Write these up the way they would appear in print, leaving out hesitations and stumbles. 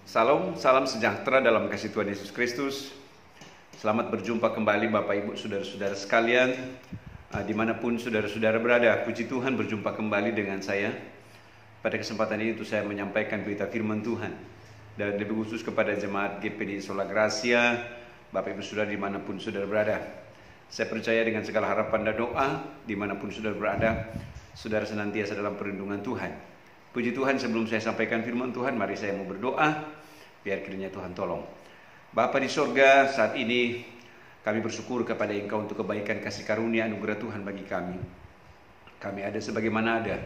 Salam sejahtera dalam kasih Tuhan Yesus Kristus. Selamat berjumpa kembali Bapak Ibu Saudara-saudara sekalian, dimanapun saudara-saudara berada. Puji Tuhan berjumpa kembali dengan saya. Pada kesempatan ini saya menyampaikan berita firman Tuhan, dan lebih khusus kepada jemaat GPD Sola Gracia, Bapak Ibu Saudara dimanapun saudara berada. Saya percaya dengan segala harapan dan doa, dimanapun saudara berada, saudara senantiasa dalam perlindungan Tuhan. Puji Tuhan, sebelum saya sampaikan firman Tuhan, mari saya mau berdoa. Biar kiranya Tuhan tolong. Bapa di sorga, saat ini kami bersyukur kepada Engkau untuk kebaikan kasih karunia anugerah Tuhan bagi kami. Kami ada sebagaimana ada,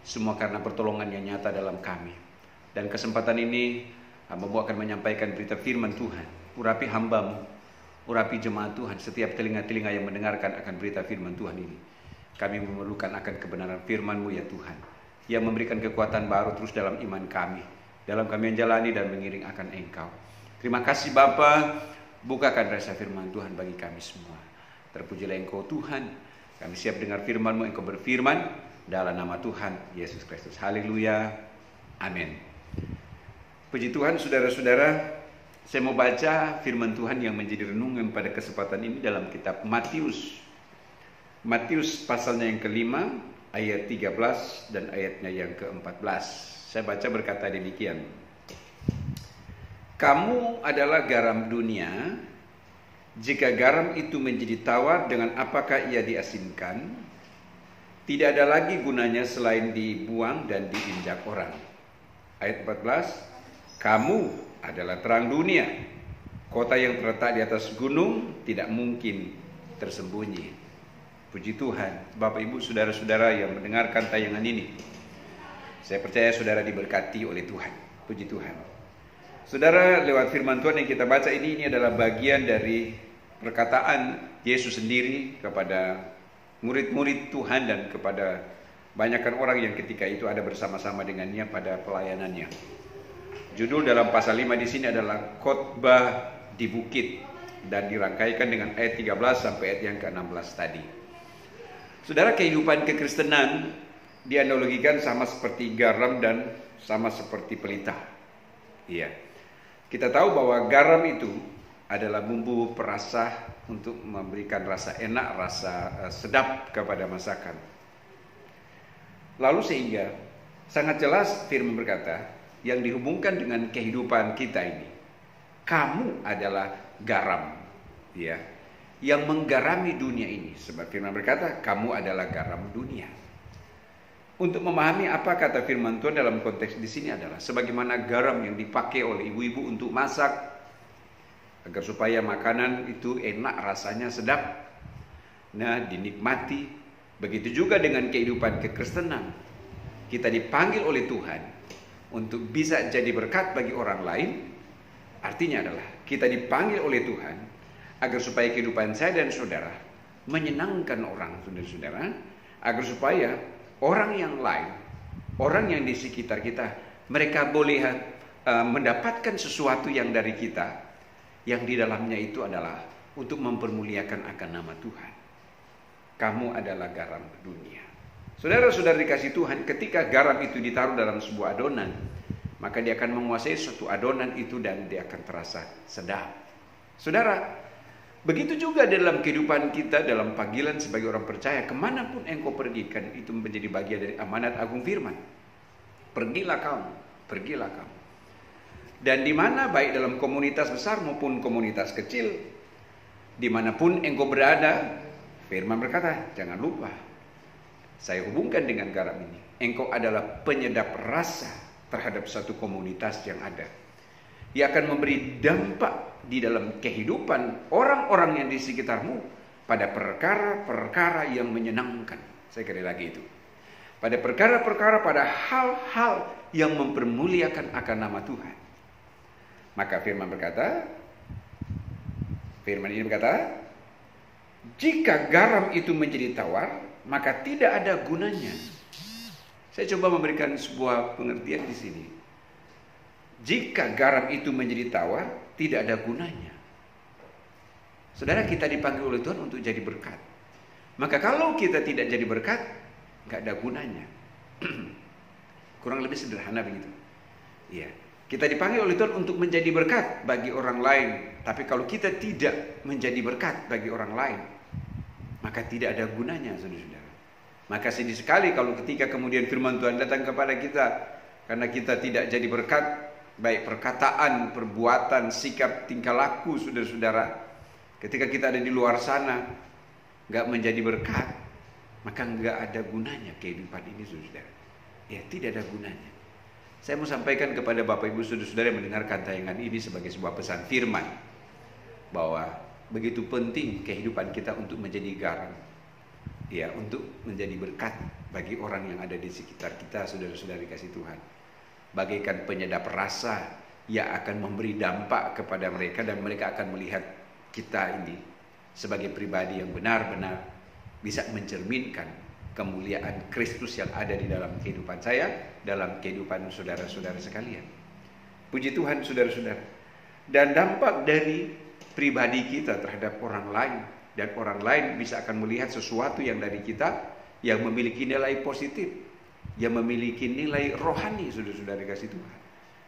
semua karena pertolongan yang nyata dalam kami. Dan kesempatan ini hamba-Mu akan menyampaikan berita firman Tuhan. Urapi hamba-Mu, urapi jemaat Tuhan, setiap telinga-telinga yang mendengarkan akan berita firman Tuhan ini. Kami memerlukan akan kebenaran firman-Mu ya Tuhan, yang memberikan kekuatan baru terus dalam iman kami, dalam kami menjalani dan mengiring akan Engkau. Terima kasih Bapa, bukakan rasa firman Tuhan bagi kami semua. Terpujilah Engkau Tuhan, kami siap dengar firman-Mu. Engkau berfirman dalam nama Tuhan Yesus Kristus. Haleluya, amin. Puji Tuhan saudara-saudara, saya mau baca firman Tuhan yang menjadi renungan pada kesempatan ini dalam kitab Matius. Matius pasalnya yang kelima, ayat 13 dan ayatnya yang ke-14. Saya baca berkata demikian. Kamu adalah garam dunia. Jika garam itu menjadi tawar, dengan apakah ia diasinkan? Tidak ada lagi gunanya selain dibuang dan diinjak orang. Ayat 14. Kamu adalah terang dunia. Kota yang terletak di atas gunung tidak mungkin tersembunyi. Puji Tuhan. Bapak Ibu saudara-saudara yang mendengarkan tayangan ini, saya percaya saudara diberkati oleh Tuhan. Puji Tuhan. Saudara, lewat firman Tuhan yang kita baca ini adalah bagian dari perkataan Yesus sendiri kepada murid-murid Tuhan dan kepada banyakkan orang yang ketika itu ada bersama-sama dengannya pada pelayanannya. Judul dalam pasal 5 di sini adalah khotbah di bukit, dan dirangkaikan dengan ayat 13 sampai ayat yang ke-16 tadi. Saudara, kehidupan kekristenan dianalogikan sama seperti garam dan sama seperti pelita. Iya. Kita tahu bahwa garam itu adalah bumbu perasa untuk memberikan rasa enak, rasa sedap kepada masakan. Lalu sehingga sangat jelas firman berkata yang dihubungkan dengan kehidupan kita ini. Kamu adalah garam, ya, yang menggarami dunia ini. Sebab firman berkata, kamu adalah garam dunia. Untuk memahami apa kata firman Tuhan dalam konteks di sini adalah sebagaimana garam yang dipakai oleh ibu-ibu untuk masak agar supaya makanan itu enak, rasanya sedap, dinikmati. Begitu juga dengan kehidupan kekristenan. Kita dipanggil oleh Tuhan untuk bisa jadi berkat bagi orang lain. Artinya adalah kita dipanggil oleh Tuhan agar supaya kehidupan saya dan saudara menyenangkan orang, saudara-saudara, agar supaya orang yang lain, orang yang di sekitar kita, mereka boleh mendapatkan sesuatu yang dari kita, yang di dalamnya itu adalah untuk mempermuliakan akan nama Tuhan. Kamu adalah garam dunia. Saudara-saudara dikasih Tuhan, ketika garam itu ditaruh dalam sebuah adonan, maka dia akan menguasai suatu adonan itu dan dia akan terasa sedap. Saudara, begitu juga dalam kehidupan kita, dalam panggilan sebagai orang percaya, kemanapun engkau pergikan, itu menjadi bagian dari amanat agung firman. Pergilah kamu, pergilah kamu. Dan di mana baik dalam komunitas besar maupun komunitas kecil, dimanapun engkau berada, firman berkata, jangan lupa, saya hubungkan dengan garam ini. Engkau adalah penyedap rasa terhadap satu komunitas yang ada. Ia akan memberi dampak di dalam kehidupan orang-orang yang di sekitarmu pada perkara-perkara yang menyenangkan. Saya kira lagi itu. Pada perkara-perkara, pada hal-hal yang mempermuliakan akan nama Tuhan. Maka firman ini berkata, jika garam itu menjadi tawar, maka tidak ada gunanya. Saya coba memberikan sebuah pengertian di sini. Jika garam itu menjadi tawar, tidak ada gunanya. Saudara, kita dipanggil oleh Tuhan untuk jadi berkat. Maka kalau kita tidak jadi berkat, nggak ada gunanya. Kurang lebih sederhana begitu. Iya. Kita dipanggil oleh Tuhan untuk menjadi berkat bagi orang lain. Tapi kalau kita tidak menjadi berkat bagi orang lain, maka tidak ada gunanya, saudara-saudara. Maka sedih sekali kalau ketika kemudian firman Tuhan datang kepada kita, karena kita tidak jadi berkat, baik perkataan, perbuatan, sikap, tingkah laku, saudara-saudara. Ketika kita ada di luar sana, nggak menjadi berkat, maka nggak ada gunanya kehidupan ini, saudara. Ya, tidak ada gunanya. Saya mau sampaikan kepada Bapak Ibu Saudara-saudara yang mendengarkan tayangan ini sebagai sebuah pesan firman, bahwa begitu penting kehidupan kita untuk menjadi garam, ya, untuk menjadi berkat bagi orang yang ada di sekitar kita, saudara-saudara dikasih Tuhan. Bagaikan penyedap rasa yang akan memberi dampak kepada mereka, dan mereka akan melihat kita ini sebagai pribadi yang benar-benar bisa mencerminkan kemuliaan Kristus yang ada di dalam kehidupan saya, dalam kehidupan saudara-saudara sekalian. Puji Tuhan, saudara-saudara. Dan dampak dari pribadi kita terhadap orang lain, dan orang lain bisa akan melihat sesuatu yang dari kita yang memiliki nilai positif, yang memiliki nilai rohani, saudara-saudara kasih Tuhan.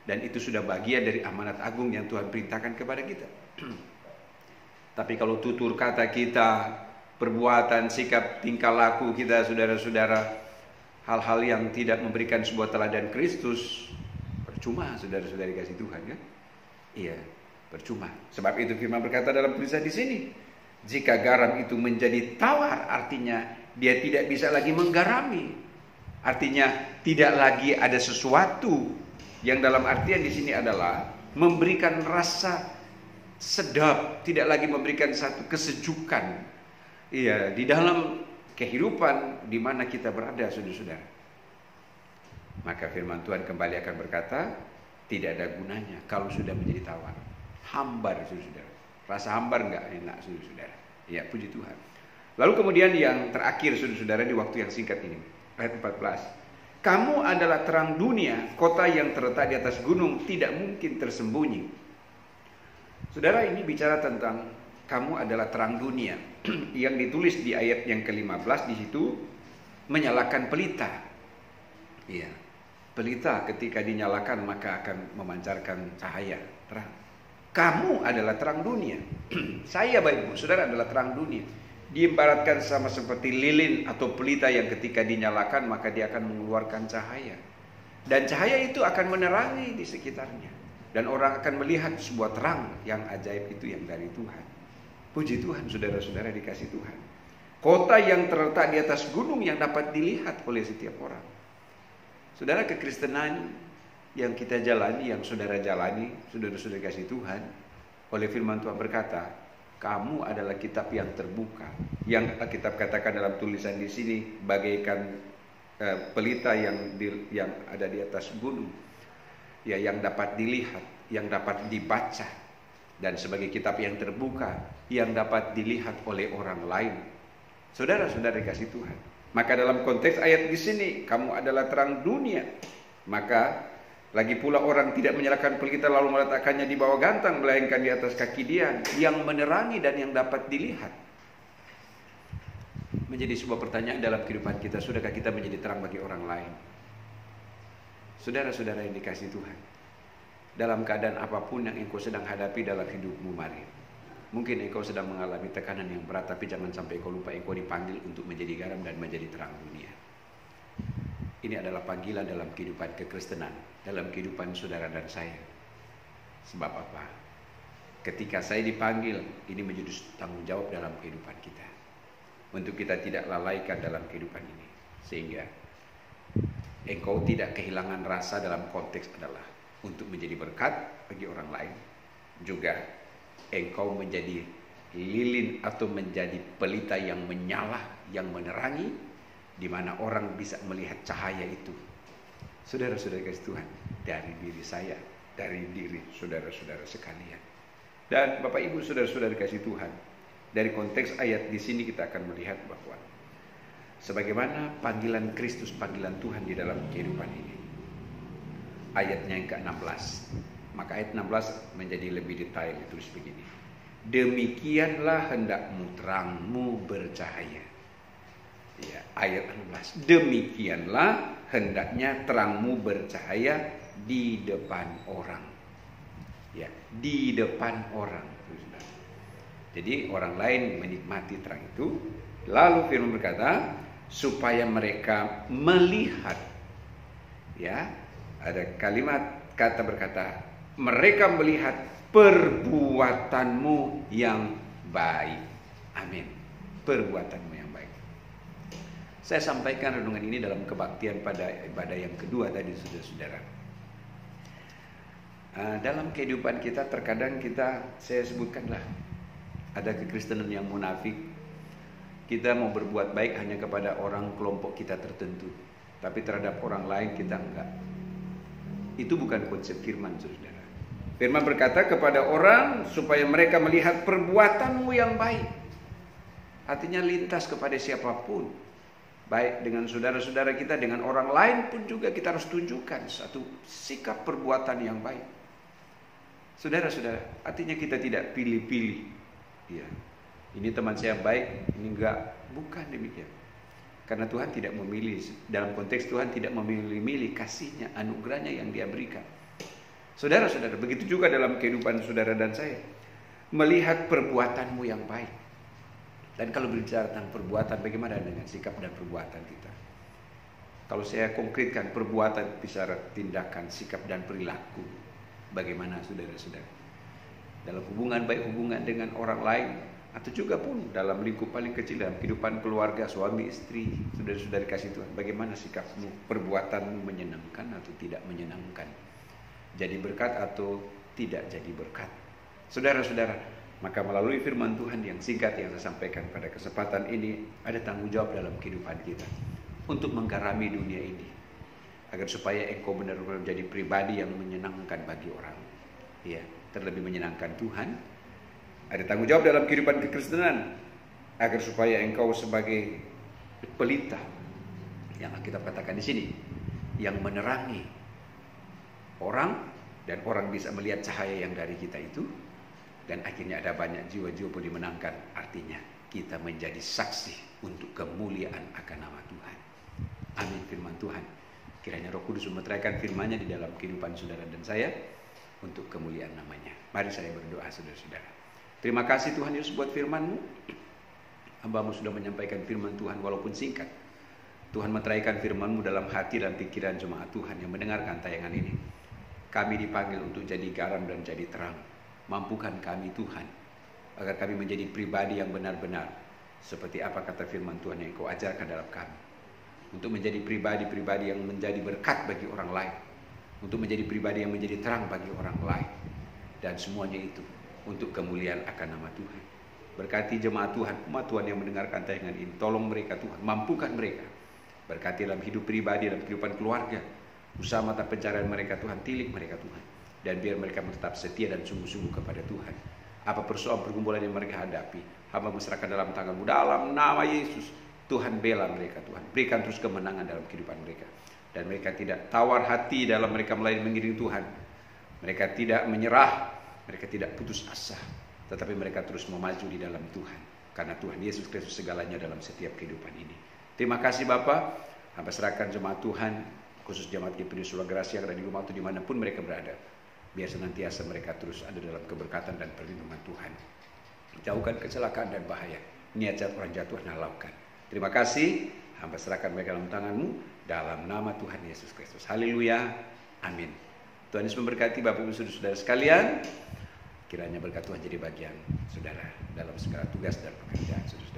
Dan itu sudah bagian dari amanat agung yang Tuhan perintahkan kepada kita. Tapi kalau tutur kata kita, perbuatan, sikap, tingkah laku kita, saudara-saudara, hal-hal yang tidak memberikan sebuah teladan Kristus, percuma, saudara-saudara dikasih Tuhan, kan? Iya, percuma. Sebab itu firman berkata dalam tulisan di sini, jika garam itu menjadi tawar, artinya dia tidak bisa lagi menggarami. Artinya tidak lagi ada sesuatu yang dalam artian di sini adalah memberikan rasa sedap, tidak lagi memberikan satu kesejukan. Iya, di dalam kehidupan di mana kita berada, saudara-saudara. Maka firman Tuhan kembali akan berkata, tidak ada gunanya kalau sudah menjadi tawar. Hambar, saudara-saudara. Rasa hambar enggak enak, saudara-saudara. Ya, puji Tuhan. Lalu kemudian yang terakhir, saudara-saudara, di waktu yang singkat ini, ayat 14. Kamu adalah terang dunia, kota yang terletak di atas gunung tidak mungkin tersembunyi. Saudara, ini bicara tentang kamu adalah terang dunia. Yang ditulis di ayat yang ke-15 di situ menyalakan pelita. Iya. Pelita ketika dinyalakan maka akan memancarkan cahaya, terang. Kamu adalah terang dunia. Saya, Bapak Ibu Saudara, adalah terang dunia. Diibaratkan sama seperti lilin atau pelita yang ketika dinyalakan maka dia akan mengeluarkan cahaya. Dan cahaya itu akan menerangi di sekitarnya. Dan orang akan melihat sebuah terang yang ajaib itu yang dari Tuhan. Puji Tuhan, saudara-saudara dikasih Tuhan. Kota yang terletak di atas gunung yang dapat dilihat oleh setiap orang. Saudara, kekristenan yang kita jalani, yang saudara jalani, saudara-saudara dikasih Tuhan, oleh firman Tuhan berkata, kamu adalah kitab yang terbuka. Yang kitab katakan dalam tulisan di sini bagaikan pelita yang ada di atas gunung, ya, yang dapat dilihat, yang dapat dibaca. Dan sebagai kitab yang terbuka, yang dapat dilihat oleh orang lain. Saudara-saudara dikasih Tuhan. Maka dalam konteks ayat di sini, kamu adalah terang dunia. Maka lagi pula orang tidak menyalakan pelita lalu meletakkannya di bawah gantang, melainkan di atas kaki dia, yang menerangi dan yang dapat dilihat. Menjadi sebuah pertanyaan dalam kehidupan kita, sudahkah kita menjadi terang bagi orang lain? Saudara-saudara yang dikasih Tuhan, dalam keadaan apapun yang engkau sedang hadapi dalam hidupmu mari. Mungkin engkau sedang mengalami tekanan yang berat, tapi jangan sampai engkau lupa engkau dipanggil untuk menjadi garam dan menjadi terang dunia. Ini adalah panggilan dalam kehidupan kekristenan, dalam kehidupan saudara dan saya. Sebab apa? Ketika saya dipanggil, ini menjadi tanggung jawab dalam kehidupan kita. Untuk kita tidak lalaikan dalam kehidupan ini. Sehingga engkau tidak kehilangan rasa dalam konteks adalah untuk menjadi berkat bagi orang lain. Juga engkau menjadi lilin atau menjadi pelita yang menyala, yang menerangi, di mana orang bisa melihat cahaya itu. Saudara-saudara kasih Tuhan, dari diri saya, dari diri saudara-saudara sekalian. Dan Bapak Ibu saudara-saudara kasih Tuhan, dari konteks ayat di sini kita akan melihat bahwa sebagaimana panggilan Kristus, panggilan Tuhan di dalam kehidupan ini. Ayatnya yang ke-16. Maka ayat 16 menjadi lebih detail, ditulis begini. Demikianlah hendakmu terangmu bercahaya. Ya, ayat 16. Demikianlah hendaknya terangmu bercahaya di depan orang. Ya, di depan orang. Jadi orang lain menikmati terang itu. Lalu firman berkata, supaya mereka melihat. Ya, ada kalimat kata berkata, mereka melihat perbuatanmu yang baik. Amin. Perbuatanmu yang baik. Saya sampaikan renungan ini dalam kebaktian pada ibadah yang kedua tadi, saudara-saudara. Dalam kehidupan kita terkadang saya sebutkanlah, ada kekristenan yang munafik. Kita mau berbuat baik hanya kepada orang kelompok kita tertentu, tapi terhadap orang lain kita enggak. Itu bukan konsep firman, saudara. Firman berkata kepada orang supaya mereka melihat perbuatanmu yang baik. Artinya lintas kepada siapapun, baik dengan saudara-saudara kita, dengan orang lain pun juga kita harus tunjukkan satu sikap perbuatan yang baik. Saudara-saudara, artinya kita tidak pilih-pilih. Ya, ini teman saya baik, ini enggak. Bukan demikian. Karena Tuhan tidak memilih, dalam konteks Tuhan tidak memilih-milih kasihnya, anugerahnya yang dia berikan. Saudara-saudara, begitu juga dalam kehidupan saudara dan saya. Melihat perbuatanmu yang baik. Dan kalau berbicara tentang perbuatan, bagaimana dengan sikap dan perbuatan kita? Kalau saya konkretkan perbuatan, bicara tindakan, sikap dan perilaku. Bagaimana saudara-saudara? Dalam hubungan, baik hubungan dengan orang lain, atau juga pun dalam lingkup paling kecil, dalam kehidupan keluarga, suami, istri, saudara-saudara kasih Tuhan. Bagaimana sikapmu, perbuatanmu menyenangkan atau tidak menyenangkan? Jadi berkat atau tidak jadi berkat? Saudara-saudara, maka melalui firman Tuhan yang singkat yang saya sampaikan pada kesempatan ini, ada tanggung jawab dalam kehidupan kita untuk menggarami dunia ini, agar supaya engkau benar-benar menjadi pribadi yang menyenangkan bagi orang. Ya, terlebih menyenangkan Tuhan. Ada tanggung jawab dalam kehidupan kekristenan agar supaya engkau sebagai pelita yang kita katakan di sini, yang menerangi orang, dan orang bisa melihat cahaya yang dari kita itu, dan akhirnya ada banyak jiwa-jiwa pun dimenangkan. Artinya kita menjadi saksi untuk kemuliaan akan nama Tuhan. Amin. Firman Tuhan, kiranya Roh Kudus memeteraikan firman-Nya di dalam kehidupan saudara dan saya untuk kemuliaan namanya. Mari saya berdoa, saudara-saudara. Terima kasih Tuhan Yesus buat firman-Mu. Hamba-Mu sudah menyampaikan firman Tuhan walaupun singkat. Tuhan meteraikan firman-Mu dalam hati dan pikiran jemaat Tuhan yang mendengarkan tayangan ini. Kami dipanggil untuk jadi garam dan jadi terang. Mampukan kami Tuhan, agar kami menjadi pribadi yang benar-benar seperti apa kata firman Tuhan yang Kau ajarkan dalam kami. Untuk menjadi pribadi-pribadi yang menjadi berkat bagi orang lain. Untuk menjadi pribadi yang menjadi terang bagi orang lain. Dan semuanya itu untuk kemuliaan akan nama Tuhan. Berkati jemaat Tuhan, umat Tuhan yang mendengarkan tayangan ini. Tolong mereka Tuhan, mampukan mereka. Berkati dalam hidup pribadi, dalam kehidupan keluarga. Usaha mata pencarian mereka Tuhan, tilik mereka Tuhan. Dan biar mereka tetap setia dan sungguh-sungguh kepada Tuhan. Apa persoalan pergumulan yang mereka hadapi, hamba berserahkan dalam tangan-Mu. Dalam nama Yesus, Tuhan bela mereka Tuhan. Berikan terus kemenangan dalam kehidupan mereka. Dan mereka tidak tawar hati dalam mereka melayani mengiring Tuhan. Mereka tidak menyerah, mereka tidak putus asa, tetapi mereka terus memaju di dalam Tuhan. Karena Tuhan Yesus Kristus segalanya dalam setiap kehidupan ini. Terima kasih Bapa. Hamba serahkan jemaat Tuhan, khusus jemaat GPD Sula Gracia yang ada di rumah atau dimanapun mereka berada. Biar senantiasa mereka terus ada dalam keberkatan dan perlindungan Tuhan. Jauhkan kecelakaan dan bahaya. Niat jahat orang jatuh halaukan. Terima kasih. Hamba serahkan mereka dalam tangan-Mu. Dalam nama Tuhan Yesus Kristus. Haleluya. Amin. Tuhan Yesus memberkati Bapak Ibu Saudara sekalian. Kiranya berkat Tuhan jadi bagian saudara dalam segala tugas dan pekerjaan saudara.